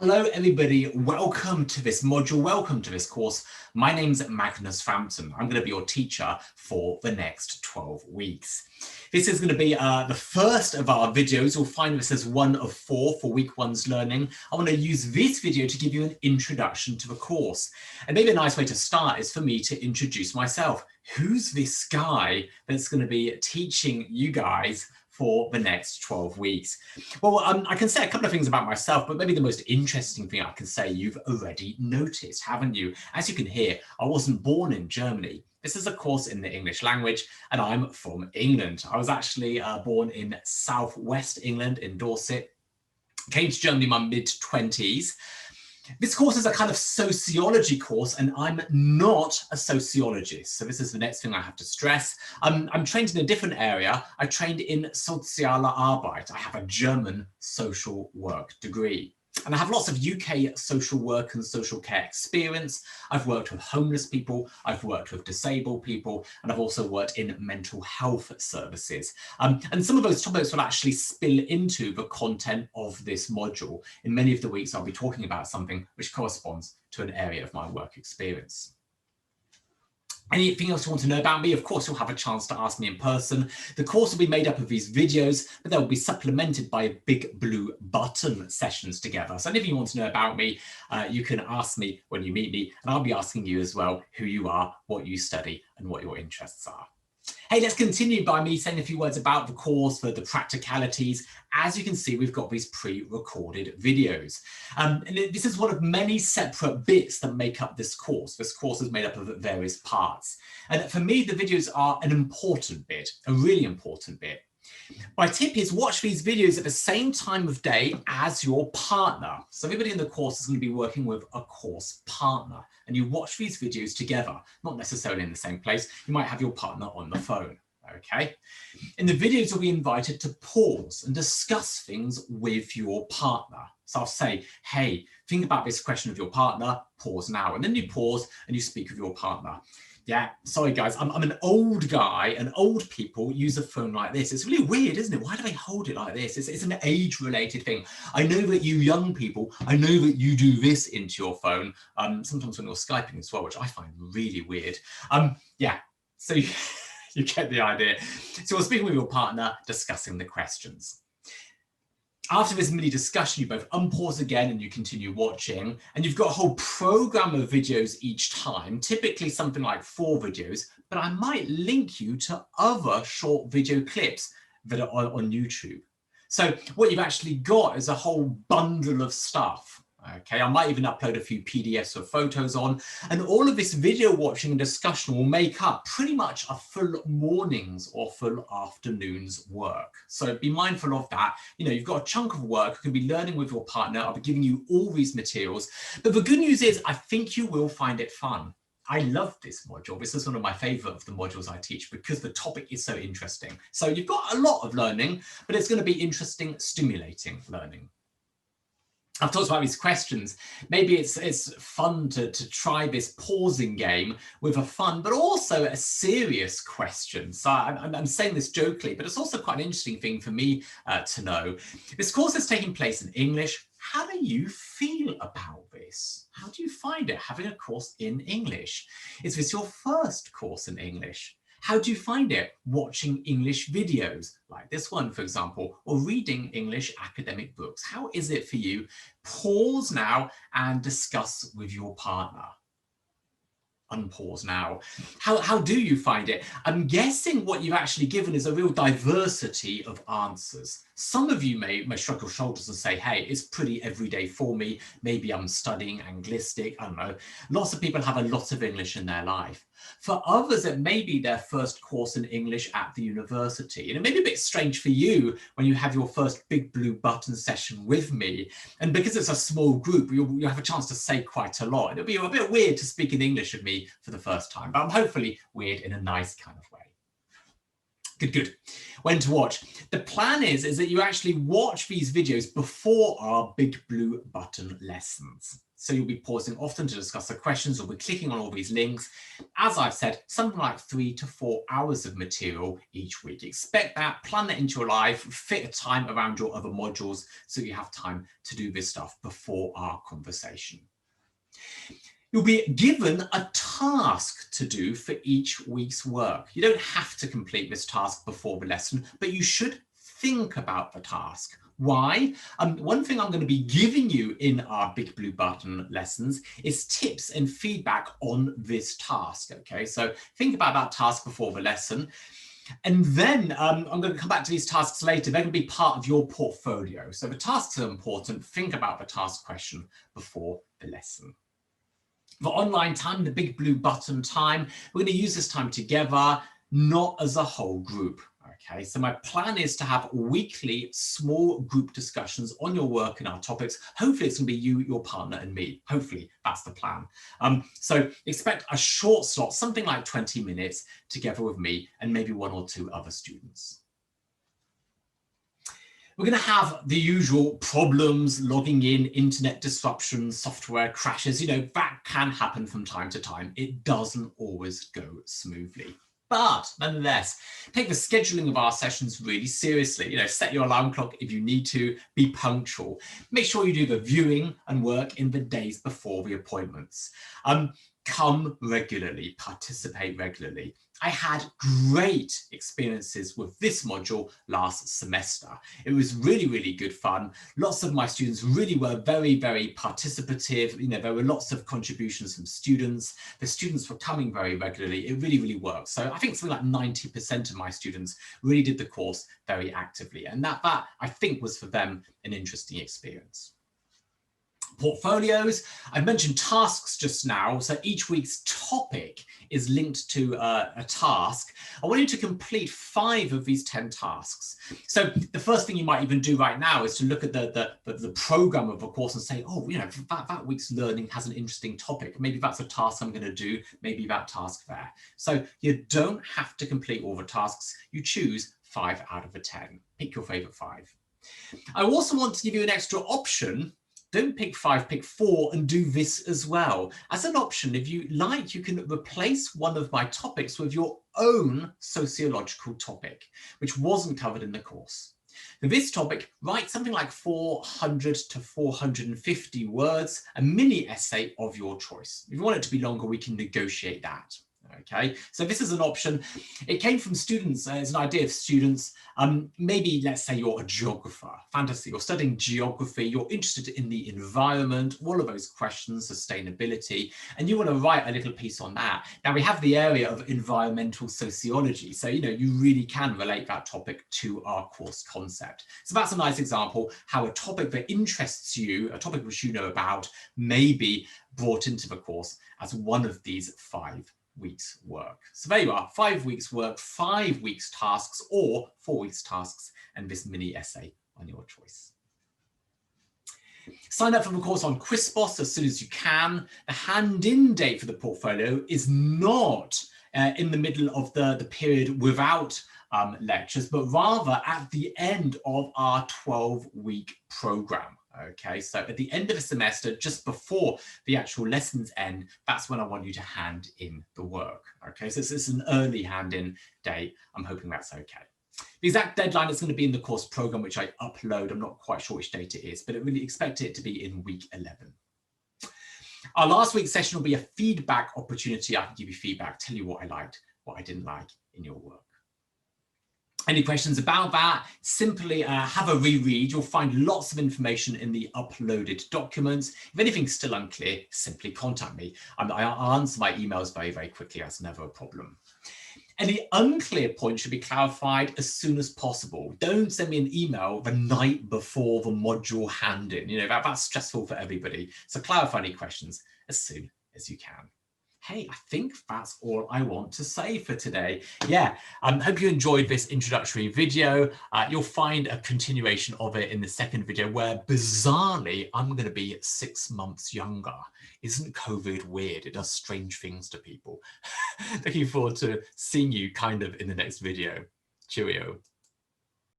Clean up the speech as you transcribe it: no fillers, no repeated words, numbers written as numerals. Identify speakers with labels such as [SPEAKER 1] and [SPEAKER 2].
[SPEAKER 1] Hello everybody, welcome to this module, welcome to this course. My name's Magnus Frampton. I'm going to be your teacher for the next 12 weeks. This is going to be the first of our videos. You'll find this as one of 4 for week 1's learning. I want to use this video to give you an introduction to the course. And maybe a nice way to start is for me to introduce myself. Who's this guy that's going to be teaching you guys for the next 12 weeks? Well, I can say a couple of things about myself, but maybe the most interesting thing I can say you've already noticed, haven't you? As you can hear, I wasn't born in Germany. This is a course in the English language, and I'm from England. I was actually born in southwest England in Dorset. Came to Germany in my mid-20s. This course is a kind of sociology course, and I'm not a sociologist. So this is the next thing I have to stress. I'm trained in a different area. I trained in Soziale Arbeit. I have a German social work degree. And I have lots of UK social work and social care experience. I've worked with homeless people, I've worked with disabled people, and I've also worked in mental health services. And some of those topics will actually spill into the content of this module. In many of the weeks, I'll be talking about something which corresponds to an area of my work experience. Anything else you want to know about me? Of course, you'll have a chance to ask me in person. The course will be made up of these videos, but they'll be supplemented by BigBlueButton sessions together. So anything you want to know about me, you can ask me when you meet me, and I'll be asking you as well who you are, what you study, and what your interests are. Hey, let's continue by me saying a few words about the course for the practicalities. As you can see, we've got these pre-recorded videos. And this is one of many separate bits that make up this course. This course is made up of various parts. And for me, the videos are an important bit, a really important bit. My tip is watch these videos at the same time of day as your partner. So everybody in the course is going to be working with a course partner, and you watch these videos together, not necessarily in the same place. You might have your partner on the phone. Okay. In the videos, you'll be invited to pause and discuss things with your partner. So I'll say, hey, think about this question of your partner, pause now. And then you pause and you speak with your partner. Yeah, sorry guys, I'm an old guy, and old people use a phone like this. It's really weird, isn't it? Why do they hold it like this? It's an age-related thing. I know that you young people, I know that you do this into your phone, sometimes when you're Skyping as well, which I find really weird. Yeah, so you get the idea. So we're speaking with your partner, discussing the questions. After this mini discussion, you both unpause again and you continue watching, and you've got a whole program of videos each time, typically something like 4 videos, but I might link you to other short video clips that are on YouTube. So what you've actually got is a whole bundle of stuff. Okay, I might even upload a few PDFs or photos on, and all of this video watching and discussion will make up pretty much a full morning's or full afternoon's work. So be mindful of that. You know, you've got a chunk of work, you can be learning with your partner. I'll be giving you all these materials, but the good news is I think you will find it fun. I love this module. This is one of my favorite of the modules I teach because the topic is so interesting. So you've got a lot of learning, but it's going to be interesting, stimulating learning. I've talked about these questions. Maybe it's fun to try this pausing game with a fun, but also a serious question. So I'm saying this jokingly, but it's also quite an interesting thing for me to know. This course is taking place in English. How do you feel about this? How do you find it, having a course in English? Is this your first course in English? How do you find it watching English videos like this one, for example, or reading English academic books? How is it for you? Pause now and discuss with your partner. Unpause now. How do you find it? I'm guessing what you've actually given is a real diversity of answers. Some of you may shrug your shoulders and say, hey, it's pretty everyday for me. Maybe I'm studying Anglistic. I don't know. Lots of people have a lot of English in their life. For others, it may be their first course in English at the university. And it may be a bit strange for you when you have your first BigBlueButton session with me. And because it's a small group, you'll have a chance to say quite a lot. It'll be a bit weird to speak in English with me for the first time, but I'm hopefully weird in a nice kind of way. Good, good. When to watch. The plan is that you actually watch these videos before our Big Blue Button lessons. So you'll be pausing often to discuss the questions, or be clicking on all these links. As I've said, something like 3 to 4 hours of material each week. Expect that, plan that into your life, fit a time around your other modules so you have time to do this stuff before our conversation. You'll be given a task to do for each week's work. You don't have to complete this task before the lesson, but you should think about the task. Why? One thing I'm going to be giving you in our Big Blue Button lessons is tips and feedback on this task. Okay, so think about that task before the lesson. And then I'm going to come back to these tasks later. They're going to be part of your portfolio. So the tasks are important. Think about the task question before the lesson. The online time, the Big Blue Button time, we're going to use this time together, not as a whole group. Okay, so my plan is to have weekly small group discussions on your work and our topics. Hopefully it's going to be you, your partner and me. Hopefully that's the plan. So expect a short slot, something like 20 minutes together with me and maybe 1 or 2 other students. We're going to have the usual problems, logging in, internet disruptions, software crashes. You know, that can happen from time to time. It doesn't always go smoothly. But nonetheless, take the scheduling of our sessions really seriously. You know, set your alarm clock if you need to, be punctual. Make sure you do the viewing and work in the days before the appointments. Come regularly, participate regularly. I had great experiences with this module last semester. It was really, really good fun. Lots of my students really were very, very participative. You know, there were lots of contributions from students. The students were coming very regularly. It really, really worked. So I think something like 90% of my students really did the course very actively. And that I think was for them an interesting experience. Portfolios, I mentioned tasks just now, so each week's topic is linked to a task. I want you to complete 5 of these 10 tasks. So the first thing you might even do right now is to look at the program of a course and say, oh, you know, that week's learning has an interesting topic. Maybe that's a task I'm going to do, maybe that task there. So you don't have to complete all the tasks. You choose 5 out of the 10. Pick your favorite 5. I also want to give you an extra option. Don't pick 5, pick 4 and do this as well. As an option, if you like, you can replace one of my topics with your own sociological topic, which wasn't covered in the course. For this topic, write something like 400 to 450 words, a mini essay of your choice. If you want it to be longer, we can negotiate that. Okay, so this is an option. It came from students, it's an idea of students. Maybe let's say you're a geographer, fantasy, you're studying geography, you're interested in the environment, all of those questions, sustainability, and you want to write a little piece on that. Now we have the area of environmental sociology, so you know you really can relate that topic to our course concept. So that's a nice example how a topic that interests you, a topic which you know about, may be brought into the course as one of these 5 weeks work. So there you are, 5 weeks work, 5 weeks tasks, or 4 weeks tasks, and this mini essay on your choice. Sign up for the course on Quizboss as soon as you can. The hand-in date for the portfolio is not in the middle of the period without lectures, but rather at the end of our 12-week program. Okay, so at the end of the semester, just before the actual lessons end, that's when I want you to hand in the work. Okay, so it's an early hand-in date. I'm hoping that's okay. The exact deadline is going to be in the course program, which I upload. I'm not quite sure which date it is, but I really expect it to be in week 11. Our last week's session will be a feedback opportunity. I can give you feedback, tell you what I liked, what I didn't like in your work. Any questions about that? Simply have a reread. You'll find lots of information in the uploaded documents. If anything's still unclear, simply contact me. I answer my emails very, very quickly. That's never a problem. Any unclear points should be clarified as soon as possible. Don't send me an email the night before the module hand-in. You know, that's stressful for everybody. So clarify any questions as soon as you can. Hey, I think that's all I want to say for today. Yeah, hope you enjoyed this introductory video. You'll find a continuation of it in the second video where, bizarrely, I'm going to be 6 months younger. Isn't COVID weird? It does strange things to people. Looking forward to seeing you kind of in the next video. Cheerio.